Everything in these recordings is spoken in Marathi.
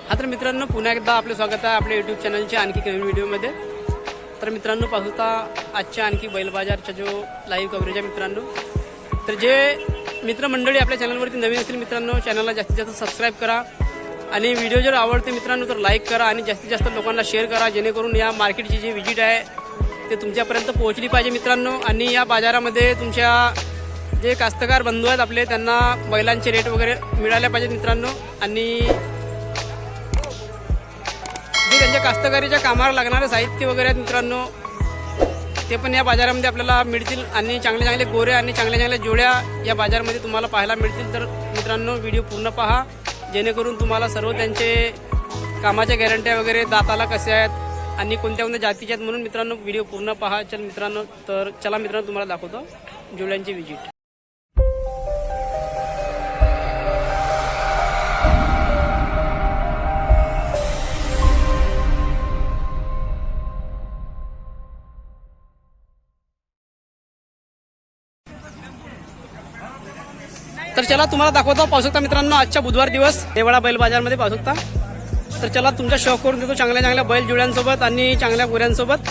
हा तर मित्रांनो पुन्हा एकदा आपलं स्वागत आहे आपल्या यूट्यूब चॅनलच्या आणखी नवीन व्हिडिओमध्ये। तर मित्रांनो पाहता आजच्या आणखी बैल बाजारचा जो लाईव्ह कव्हरेज आहे मित्रांनो, तर जे मित्रमंडळी आपल्या चॅनलवरती नवीन असतील मित्रांनो, चॅनलला जास्तीत जास्त सबस्क्राईब करा आणि व्हिडिओ जर आवडते मित्रांनो तर लाईक करा आणि जास्तीत जास्त लोकांना शेअर करा, जेणेकरून या मार्केटची जी व्हिजिट आहे ते तुमच्यापर्यंत पोहोचली पाहिजे मित्रांनो। आणि या बाजारामध्ये तुमच्या जे कास्तकार बंधू आहेत आपले त्यांना बैलांचे रेट वगैरे मिळाले पाहिजेत मित्रांनो, आणि जे त्यांच्या कास्तकारीच्या कामाला लागणारे साहित्य वगैरे आहेत मित्रांनो ते पण या बाजारामध्ये आपल्याला मिळतील आणि चांगले चांगले गोरे आणि चांगल्या चांगल्या जोड्या या बाजारामध्ये तुम्हाला पाहायला मिळतील। तर मित्रांनो व्हिडिओ पूर्ण पहा, जेणेकरून तुम्हाला सर्व त्यांचे कामाच्या गॅरंट्या वगैरे दाताला कसे आहेत आणि कोणत्या कोणत्या जातीचे आहेत, म्हणून मित्रांनो व्हिडिओ पूर्ण पहा। चल मित्रांनो, तर चला मित्रांनो तुम्हाला दाखवतो जोड्यांची व्हिजिट। तर चला तुम्हाला दाखवतो, पाहू शकता मित्रांनो आजच्या बुधवार दिवस देवळा बैल बाजारमध्ये पाहू शकता। तर चला तुमच्या शौक करून देतो चांगल्या चांगल्या बैल जोड्यांसोबत आणि चांगल्या गोऱ्यांसोबत।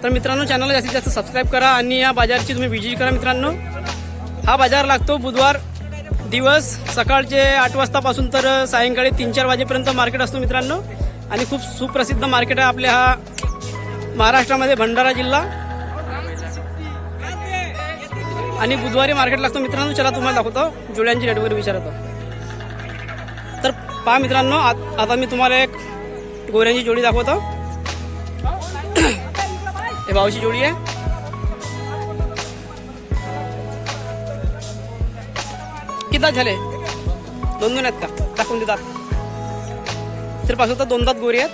तर मित्रांनो चॅनलला जास्तीत जास्त सबस्क्राईब करा आणि या बाजारची तुम्ही व्हिजिट करा मित्रांनो। हा बाजार लागतो बुधवार दिवस सकाळचे 8 वाजतापासून तर सायंकाळी 3-4 वाजेपर्यंत मार्केट असतो मित्रांनो, आणि खूप सुप्रसिद्ध मार्केट आहे आपल्या हा महाराष्ट्रामध्ये भंडारा जिल्हा, आणि बुधवारी मार्केट लागतो मित्रांनो। चला तुम्हाला दाखवतो जोड्यांची रेट वगैरे विचारतो। तर पहा मित्रांनो, आता मी तुम्हाला एक गोऱ्यांची जोडी दाखवतो। हे भाऊची जोडी आहे, किती दात झाले? 2 आहेत का? दाखवून देतात। तर पाहू शकता 2 दात गोरी आहेत।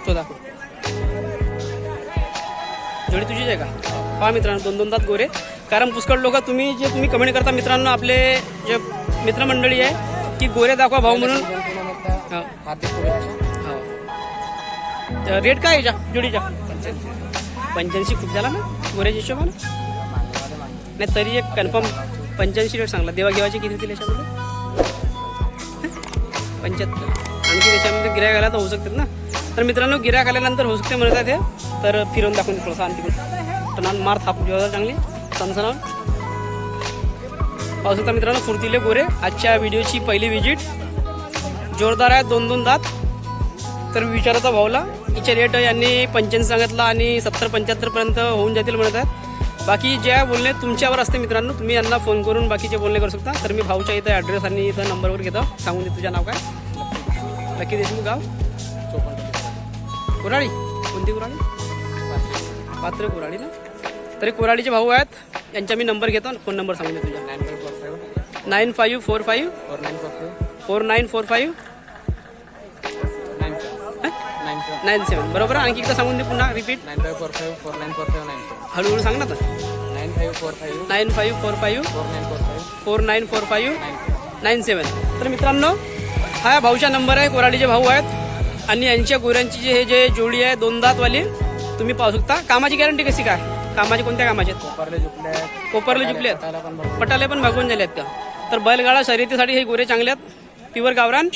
तो दाखव, जोडी तुझीच आहे का? पहा मित्रांनो 2 दात गोरे, कारण पुष्कळ लोक तुम्ही कमेंट करता मित्रांनो, आपले जे मित्रमंडळी आहे की गोरे दाखवा भाऊ म्हणून। रेट काय याच्या जोडीच्या? 85 खूप झाला ना गोऱ्याच्या हिशोबाने? नाही तरी एक कन्फर्म 85 रेट सांगला। देवाघेवाचे किती दिले याच्यामध्ये? 75। आणखी त्याच्यामध्ये गिऱ्हाईक आला तर होऊ शकतात ना। तर मित्रांनो गिऱ्हाईक आल्यानंतर होऊ शकते म्हणतात हे, तर फिरवून दाखवून थोडंसं आणखी टनान मार थाप जेव्हा चांगली सनसनावून पाहू शकता मित्रांनो। फुर्तीले गोरे आजच्या व्हिडिओची पहिली व्हिजिट, जोरदार आहे 2 दात। तर विचारता भाऊला हिचे रेट यांनी 85 सांगितला आणि 70-75 पर्यंत होऊन जातील म्हणत आहेत। बाकी ज्या बोलणे तुमच्यावर असते मित्रांनो, तुम्ही यांना फोन करून बाकीचे बोलणे करू शकता। तर मी भाऊच्या इथं ॲड्रेस आणि इथं नंबरवर घेतो, सांगून दे तुझं नाव काय? लकी देशमुख, गाव कोराडी। कोणती कोराडी? पात्र कोराडी ना? तरी कोराडीचे भाऊ आहेत, यांचा मी नंबर घेतो, फोन नंबर सांगून दे तुझ्या। 9545 4945 97 बरोबर। आणखी एकदा सांगून दे पुन्हा, रिपीट। 9545 4945 हळूहळू सांग ना आता। 9545 4945 97। तर मित्रांनो हा भाऊचा नंबर आहे, कोराडीचे भाऊ आहेत आणि यांच्या गोऱ्यांची हे जे जोडी आहे 2 दातवाली तुम्ही पाहू शकता। कामाची गॅरंटी कशी काय? कामाची कोणत्या कामाची आहेत? कोपरले जुपले आहेत, पटाले पण भागवून झाले आहेत का? तर बैलगाडा शर्यतीसाठी हे गोरे चांगले आहेत, प्युअर गावरान।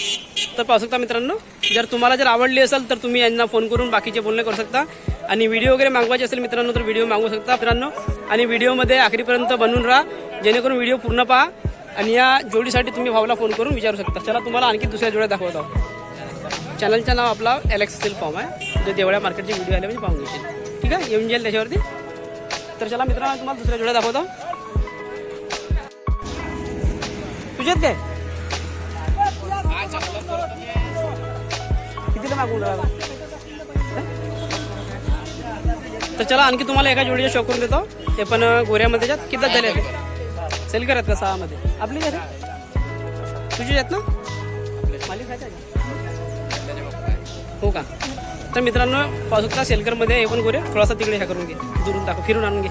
तर पाहू शकता मित्रांनो, जर आवडली असेल तर तुम्ही यांना फोन करून बाकीचे बोलणे करू शकता, आणि व्हिडिओ वगैरे मागवायचे असेल मित्रांनो तर व्हिडिओ मागवू शकता मित्रांनो। आणि व्हिडिओमध्ये आखरीपर्यंत बनवून राहा, जेणेकरून व्हिडिओ पूर्ण पहा, आणि या जोडीसाठी तुम्ही भाऊला फोन करून विचारू शकता। चला तुम्हाला आणखी दुसऱ्या जोड्या दाखवतो। चॅनलचं नाव आपला एलेक्सेल फॉर्म आहे, जो देवळ्या मार्केटचे व्हिडिओ आले म्हणजे पाहून घेशील, ठीक आहे, येऊन जाईल त्याच्यावरती। तर चला मित्रांनो तुम्हाला दुसऱ्या जोड्या दाखवतो। तुझ्यात काय कितीला मागून राहिला? तर चला आणखी तुम्हाला एका जोडीचा शौक करून देतो, ते पण गोऱ्यामध्ये जात। किती झाले सेल करत का? 6 मध्ये आपली झाले तुझी आहेत ना? मालिक आहे हो का? तर मित्रांनो पाहू शकता सेलकरमध्ये हे पण गोरे, थोडासा तिकडे ह्या करून घे, दुरून दाखव, फिरून आणून घे।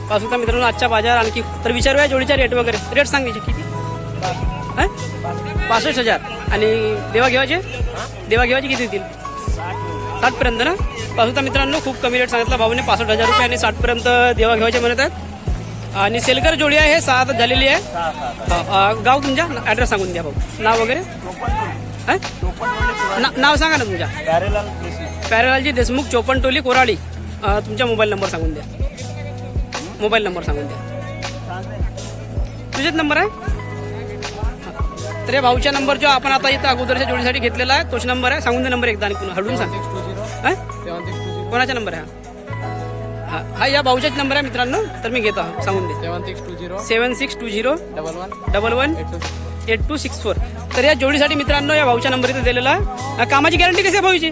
पाहू शकता मित्रांनो आजचा बाजार आणखी। तर विचारूया जोडीचा रेट वगैरे, रेट सांग किती? 65,000 आणि देवाघेवाचे किती येतील 60पर्यंत ना. पाहता मित्रांनो खूप कमी रेट सांगितला भाऊने 65,000 रुपये आणि 60पर्यंत देवाघेवाचे म्हणत आहेत. आणि सेलकर जोडी आहे हे 6 आत झालेली आहे. गाव तुमच्या ॲड्रेस सांगून द्या भाऊ, नाव वगैरे नाव सांगा ना तुमच्या. प्यारेलालजी देशमुख चोपनटोली कोराडी. तुमचा मोबाईल नंबर सांगून द्या. तुझेच नंबर आहे. तर या भाऊच्या नंबर जो आपण आता इथं अगोदरच्या जोडीसाठी घेतलेला आहे तोच नंबर आहे. सांगून दे नंबर एकदा आणि पुन्हा हळून सांग. कोणाचा नंबर आहे हा या भाऊचाच नंबर आहे मित्रांनो. तर मी घेतो सांगून दे. 7620 11 8264. तर या जोडीसाठी मित्रांनो या भाऊच्या नंबर इथे दिलेला आहे. कामाची गॅरंटी कशी आहे भाऊची?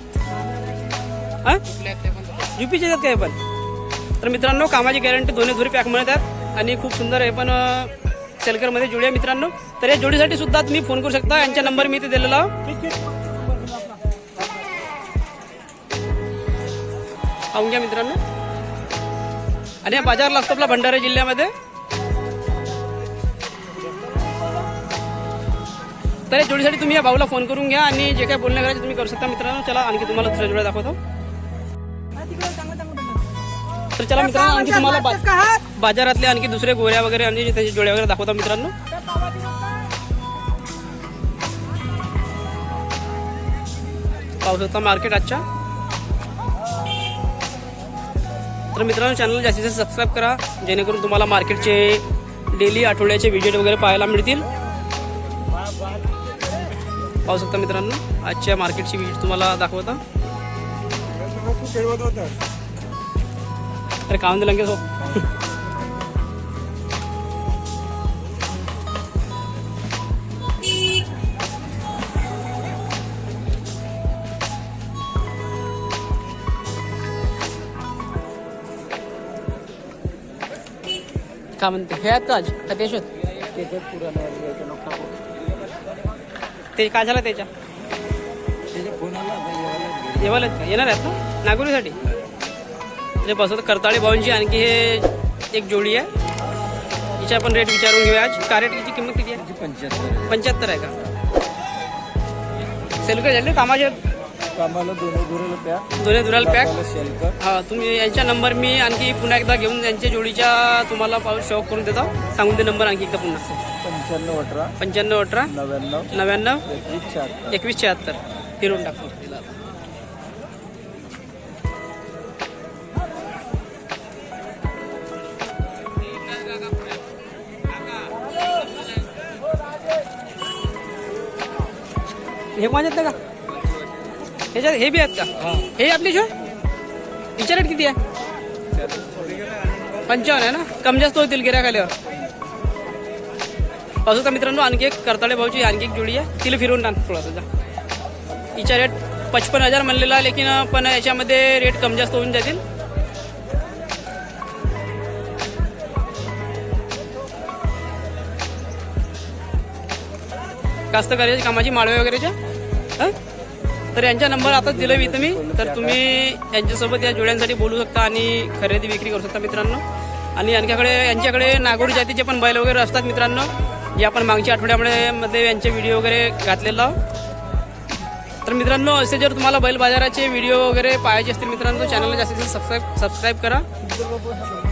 युपीचे आहेत काय पण. तर मित्रांनो कामाची गॅरंटी दोन्ही धुरी पॅक मिळतात आणि खूप सुंदर आहे पण सेलकरमध्ये जोडी आहे मित्रांनो. तर या जोडीसाठी सुद्धा तुम्ही फोन करू शकता. यांचा नंबर मी इथे दिलेला आहे. पाहून घ्या मित्रांनो. आणि हा बाजार लागतो आपला भंडारा जिल्ह्यामध्ये. तर या जोडीसाठी तुम्ही या भाऊला फोन करून घ्या आणि जे काय बोलणं करायचं तुम्ही करू शकता मित्रांनो. चला आणखी तुम्हाला दुसऱ्या जोड्या दाखवतो. तर चला मित्रांनो आणखी तुम्हाला बाजारातले आणखी दुसरे गोऱ्या वगैरे आणि त्याची जोड्या वगैरे दाखवतो मित्रांनो. पाहू शकता मार्केट आजच्या. तर मित्रांनो चॅनल जास्तीत जास्त सबस्क्राईब करा जेणेकरून तुम्हाला मार्केटचे डेली आठवड्याचे व्हिडिओ वगैरे पाहायला मिळतील. पाहू शकता मित्रांनो आजच्या मार्केटची व्हिजिट तुम्हाला दाखवता. अरे काम दिलं की काय म्हणते हे आहेत का आज का ते शोध ते काय झालं त्याच्या येवाल आहेत का येणार आहेत ना नागोरीसाठी. म्हणजे बसवत करताळे भाऊंची आणखी हे एक जोडी आहे. हिची आपण रेट विचारून घेऊया आज. का रेटची किंमत किती आहे? 75 आहे का? सेलकर झाले कामाचे दोन्ही दुराला पॅक. हा तुम्ही यांचा नंबर मी आणखी पुन्हा एकदा घेऊन यांच्या जोडीच्या तुम्हाला शॉक करून देतो. सांगून दे नंबर आणखी एकदा पुन्हा. 9518 99 2176 फिरून टाकतो. हे कोणाच्यात का ह्याच्यात हे बी आहेत का? हे आपली शो हिच्या रेट किती आहे? 55 आहे ना. कम जास्त होतील गिऱ्हाईक आल्यावर. पाहू का मित्रांनो आणखी एक करताळे भाऊची आणखी एक जोडी आहे. तिला फिरवून टाक थोडासा. हिच्या रेट 55,000 म्हणलेला आहे लेकिन पण याच्यामध्ये रेट कम जास्त होऊन जातील. कास्तकार्याची कामाची माळवे वगैरेच्या. तर यांचा नंबर आता दिला मी तुम्ही. तर तुम्ही यांच्यासोबत या जोड्यांसाठी बोलू शकता आणि खरेदी विक्री करू शकता मित्रांनो. आणि यांच्याकडे नागोरी जातीचे पण बैल वगैरे असतात मित्रांनो. जे आपण मागच्या आठवड्यामध्ये यांचे व्हिडिओ वगैरे घातलेला. तर मित्रांनो असे जर तुम्हाला बैल बाजाराचे व्हिडिओ वगैरे पाहायचे असतील मित्रांनो चॅनलला जास्तीत जास्त सबस्क्राईब करा.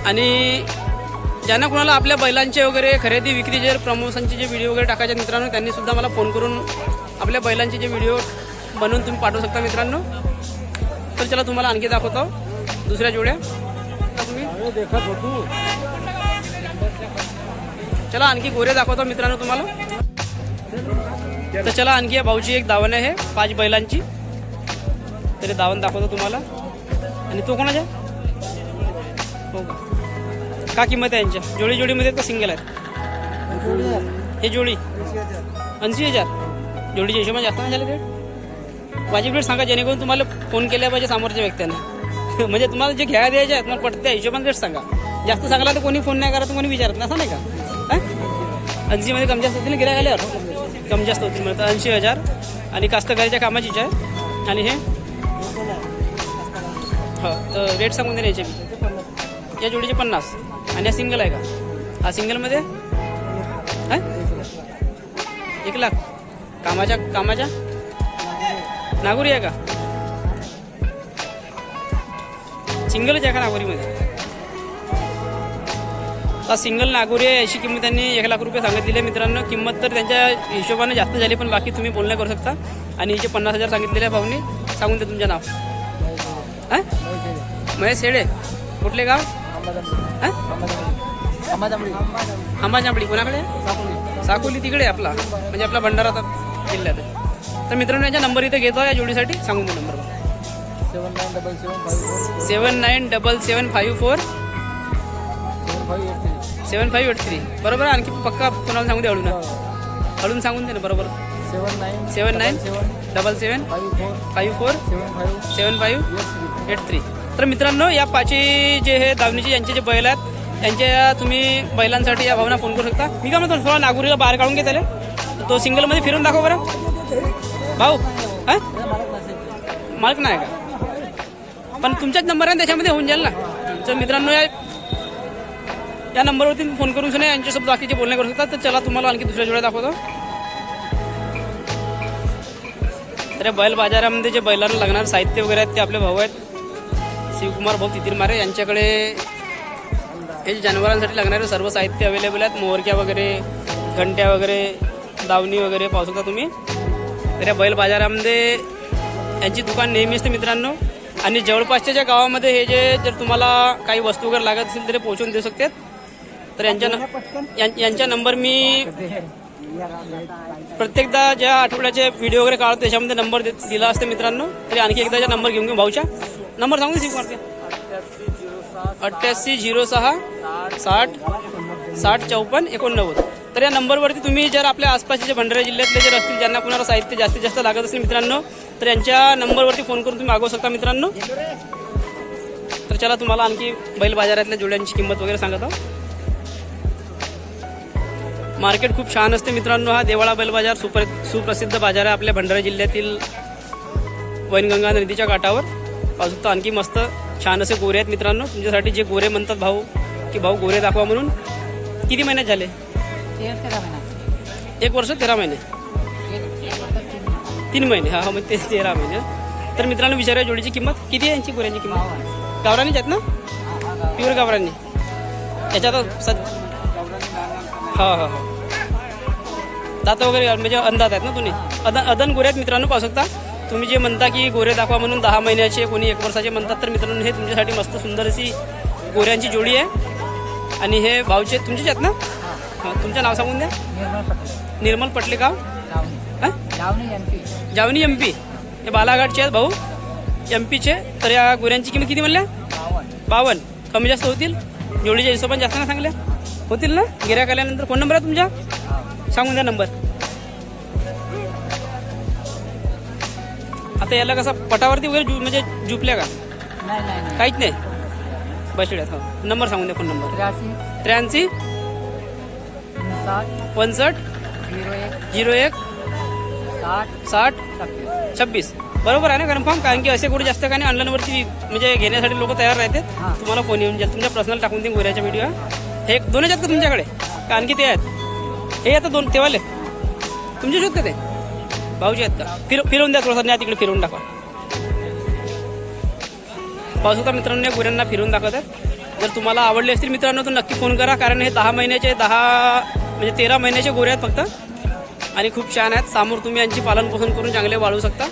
आणि ज्यांना कोणाला आपल्या बैलांचे वगैरे खरेदी विक्री जे प्रमोशनचे जे व्हिडिओ वगैरे टाकायचे मित्रांनो त्यांनी सुद्धा मला फोन करून आपल्या बैलांचे जे व्हिडिओ बनवून तुम्ही पाठवू शकता मित्रांनो. तर चला तुम्हाला आणखी दाखवतो दुसऱ्या जोड्या. चला आणखी गोरे दाखवतो मित्रांनो तुम्हाला. तर चला आणखी या भाऊची एक दावण आहे 5 बैलांची. तरी दावण दाखवतो तुम्हाला. आणि तो कोणाचा हो का किंमत आहे यांच्या जोडीमध्ये का सिंगल आहेत? हे जोडी 80,000 जोडीच्या हिशोबाने जास्त नाही झाले रेट. वाजवी रेट सांगा जेणेकरून तुम्हाला फोन केल्या पाहिजे समोरच्या व्यक्तींना. म्हणजे तुम्हाला जे घ्यायला द्यायचे आहे तुम्हाला पटते त्या हिशोबाने रेट सांगा. जास्त सांगायला तर कोणी फोन नाही करत कोणी विचारत नाही असं नाही का? 80मध्ये कम जास्त होतील गिऱ्हाईक आल्यावर कम जास्त होतील म्हणतात. 80,000 आणि कास्तकारीच्या कामाचीच आहे. आणि हे हो तर रेट सांगून दे याचे मी. या जोडीचे 50 आणि हा सिंगल आहे का? हा सिंगलमध्ये 1 लाख कामाच्या नागोरी आहे का? सिंगलच आहे का नागोरीमध्ये? आता सिंगल नागोरी आहे, अशी किंमत त्यांनी 1 लाख रुपये सांगितलेली आहे मित्रांनो. किंमत तर त्यांच्या हिशोबाने जास्त झाली, पण बाकी तुम्ही बोलणं करू शकता. आणि हिचे 50,000 सांगितलेले आहे भाऊनी. सांगून दे तुमचं नाव. हां, महेश शेडे. कुठले गाव? हां, आंबाजांबळी. कोणाकडे? साकोली तिकडे आपला, म्हणजे आपला भंडारा जिल्ह्यात. तर मित्रांनो यांचा नंबर इथे घेतो या जोडीसाठी. सांगून दे नंबर. 797754 7583. बरोबर. आणखी पक्का कोणाला सांगू दे, हळून सांगून दे ना. बरोबर. 797754 7583. तर मित्रांनो या पाची जे हे दावणीचे यांचे जे बैल आहेत, त्यांच्या तुम्ही बैलांसाठी या भावना फोन करू शकता. मी काय म्हणतो, थोडा नागुरीला बाहेर काढून घे त्याला. तो सिंगलमध्ये फिरून दाखव बरं भाऊ. हां, मालक नाही का? पण तुमचाच नंबर आहे त्याच्यामध्ये होऊन जाईल ना. तर मित्रांनो या नंबरवरती फोन करून सुद्धा यांच्यासोबत बाकीचे बोलणे करू शकतात. तर चला तुम्हाला आणखी दुसऱ्या जोड्या दाखवतो. तर या बैल बाजारामध्ये जे बैलांना लागणार साहित्य वगैरे आहेत ते आपले भाऊ आहेत शिवकुमार भाऊ तितीरमारे. यांच्याकडे हे जे जनावरांसाठी लागणारे सर्व साहित्य अवेलेबल आहेत. मोरक्या वगैरे, घंट्या वगैरे, दावणी वगैरे पाहू शकता तुम्ही. तर या बैल बाजारामध्ये यांची दुकान नेहमी असते मित्रांनो. आणि जवळपासच्या ज्या गावामध्ये हे जे जर तुम्हाला काही वस्तू वगैरे लागत असेल तरी पोहोचवून देऊ शकतात. तर यांचा नंबर मी प्रत्येकदा ज्या आठवड्याचे व्हिडिओ वगैरे काढतो त्याच्यामध्ये नंबर दिला असते मित्रांनो. तरी आणखी एकदा नंबर घेऊन घेऊ भाऊच्या. नंबर सांगू शिकू मारते. 8806 60 54 89. तर या नंबरवरती तुम्ही जर आपल्या आसपासचे जे भंडारा जिल्ह्यातले जर असतील, ज्यांना कुणाला साहित्य जास्तीत जास्त लागत असेल मित्रांनो, तर यांच्या नंबरवरती फोन करून तुम्ही मागवू शकता मित्रांनो. तर चला तुम्हाला आणखी बैल बाजारातल्या जोड्यांची किंमत वगैरे सांगत आहोत. मार्केट खूप छान असते मित्रांनो. हा देवाळा बैल बाजार सुप्रसिद्ध बाजार आहे आपल्या भंडारा जिल्ह्यातील वैनगंगा नदीच्या काठावर. पाहू शकता आणखी मस्त छान असे गोरे आहेत मित्रांनो तुमच्यासाठी. जे गोरे म्हणतात भाऊ की भाऊ गोरे दाखवा म्हणून. किती महिन्यात झाले? 1 वर्ष 13 महिने. 3 महिने. हा मग ते 13 महिने. तर मित्रांनो विचारूया जोडीची किंमत किती आहे. यांची गोऱ्यांची किंमत गावरानीच आहेत ना? प्युअर गावरानी. याच्यात हा हा हा दात वगैरे म्हणजे अंदाज आहेत ना तुम्ही? अदन गोरे आहेत मित्रांनो. पाहू शकता तुम्ही जे म्हणता की गोरे दाखवा म्हणून 10 महिन्याचे, कोणी 1 वर्षाचे म्हणतात. तर मित्रांनो हे तुमच्यासाठी मस्त सुंदर अशी गोऱ्यांची जोडी आहे. आणि हे भाऊचे तुमचेच आहेत ना? हां, तुमचं नाव सांगून द्या. निर्मल पटले गाव. जावनी MP. हे बालाघाटचे आहेत भाऊ, MP चे. तर या गोऱ्यांची किंमत किती म्हणल्या? 52. कमी जास्त होतील जोडीच्या हिशोबाने? जास्त ना सांगल्या होतील ना? गिऱ्हाईक आल्यानंतर. फोन नंबर आहे तुमचा? सांगून द्या नंबर. आता याला कसा पटावरती वगैरे म्हणजे जुपल्या का? काहीच नाही. बसल्यात. हो, नंबर सांगून द्या. Phone number 83 65 01 60 26. बरोबर आहे ना? कन्फर्म. कारण की असे गोरे जास्त काही ऑनलाईनवरती म्हणजे घेण्यासाठी लोक तयार राहतात. तुम्हाला फोन येऊन जाईल. तुमच्या पर्सनल टाकून देईन गोऱ्याच्या व्हिडिओ. हे 2 आहेत का तुमच्याकडे? का आणखी ते आहेत? हे आता 2 तेवाले तुमचे शोध का ते भाऊजी आहेत का? फिरवून द्या थोडंसं. न्या तिकडे फिरवून दाखवा. पाहू शकता मित्रांनो या गोऱ्यांना फिरवून दाखवतात. जर तुम्हाला आवडले असतील मित्रांनो तर नक्की फोन करा. कारण हे 10 महिन्याचे 13 महिन्याचे गोरे आहेत फक्त. आणि खूप छान आहेत. समोर तुम्ही यांची पालनपोषण करून चांगले वाढवू शकता.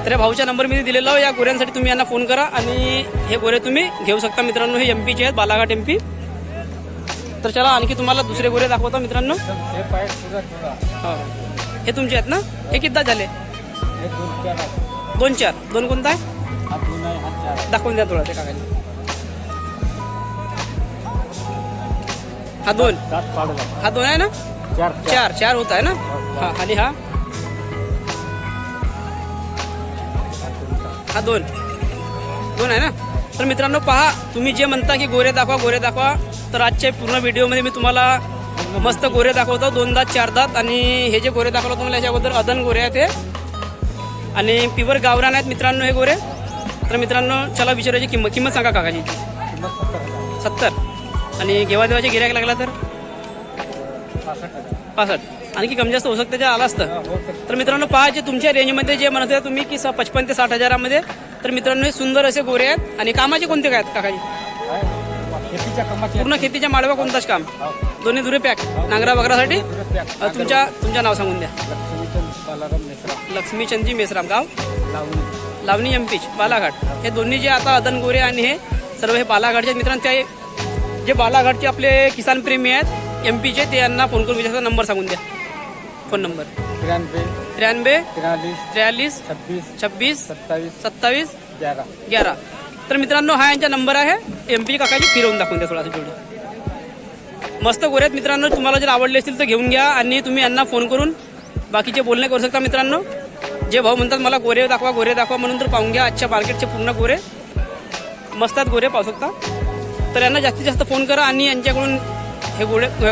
तर या भाऊच्या नंबर मी दिलेला या गोऱ्यांसाठी तुम्ही यांना फोन करा आणि हे गोरे तुम्ही घेऊ शकता मित्रांनो. हे MP चे आहेत, बालाघाट MP. तर चला आणखी तुम्हाला दुसरे गोरे दाखवतो मित्रांनो. हे तुमचे आहेत ना? हे किती झाले? 2-4. 2 कोणता आहे? दाखवून द्या थोडा ते काकाने. हा 2 आहे ना? 4 होत आहे ना? हा. आणि हा 2 आहे ना? तर मित्रांनो पहा, तुम्ही जे म्हणता की गोरे दाखवा, तर आजच्या पूर्ण व्हिडिओमध्ये मी तुम्हाला मस्त गोरे दाखवतो. 2 दात 4 दात. आणि हे जे गोरे दाखवलं तुम्हाला याच्या अगोदर अदन गोरे आहेत हे. आणि प्युअर गावरान आहेत मित्रांनो हे गोरे. तर मित्रांनो चला विचारायची किंमत सांगा काकाची. 70. आणि घेवा देवाचे गिऱ्हाईक लागला तर 65. आणखी कमी जास्त होऊ शकतं त्याच्या आला असतं. तर मित्रांनो पहा जे तुमच्या रेंजमध्ये जे म्हणत आहे तुम्ही की 55 ते 60 हजारामध्ये, तर मित्रांनो हे सुंदर असे गोरे आहेत. आणि कामाचे कोणते काय आहेत काकाजी? शेतीच्या कामाची पूर्ण खेतीच्या माळवा कोणताच काम, दोन्ही दुरे पॅक नांगरा वगैरेसाठी. तुमच्या नाव सांगून द्या. लक्ष्मीचंद बालाराम मेसरा लक्ष्मीचंदजी मेसराम, गाव लावणी. लावणी एमपी बालाघाट. हे दोन्ही जे आता अदन गोरे आणि हे सर्व हे बालाघाटचे आहेत. मित्रांनो त्या जे बालाघाटचे आपले किसान प्रेमी आहेत एमपीचे, ते यांना फोन करून विचारता. नंबर सांगून द्या. Phone number 93 93 43 43 26 26 27 27 11. 11. तर मित्रांनो हा यांचा नंबर आहे. एमपी काकाजी फिरवून दाखवून द्या थोडासा जोडी. मस्त गोरे आहेत मित्रांनो. तुम्हाला जर आवडले असतील तर घेऊन घ्या आणि तुम्ही यांना फोन करून बाकीचे बोलणे करू शकता. मित्रांनो जे भाऊ म्हणतात मला गोरे दाखवा म्हणून तर पाहून घ्या. आजच्या मार्केटचे पूर्ण गोरे मस्त आहेत, गोरे पाहू शकता. तर यांना जास्तीत जास्त फोन करा आणि यांच्याकडून हे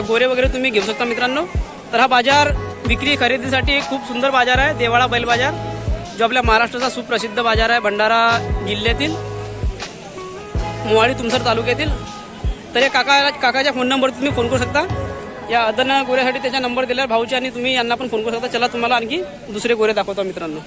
गोरे वगैरे तुम्ही घेऊ शकता. मित्रांनो तर हा बाजार विक्री खरेदीसाठी खूप सुंदर बाजार आहे. देवाळा बैल बाजार जो आपल्या महाराष्ट्राचा सुप्रसिद्ध बाजार आहे, भंडारा जिल्ह्यातील मोवाडी तुमसर तालुक्यातील. तर या काकाच्या फोन नंबर तुम्ही फोन करू शकता. या अदन गोऱ्यासाठी त्याचा नंबर दिला भाऊचे, आणि तुम्ही यांना पण फोन करू शकता. चला तुम्हाला आणखी दुसरे गोरे दाखवतो मित्रांनो.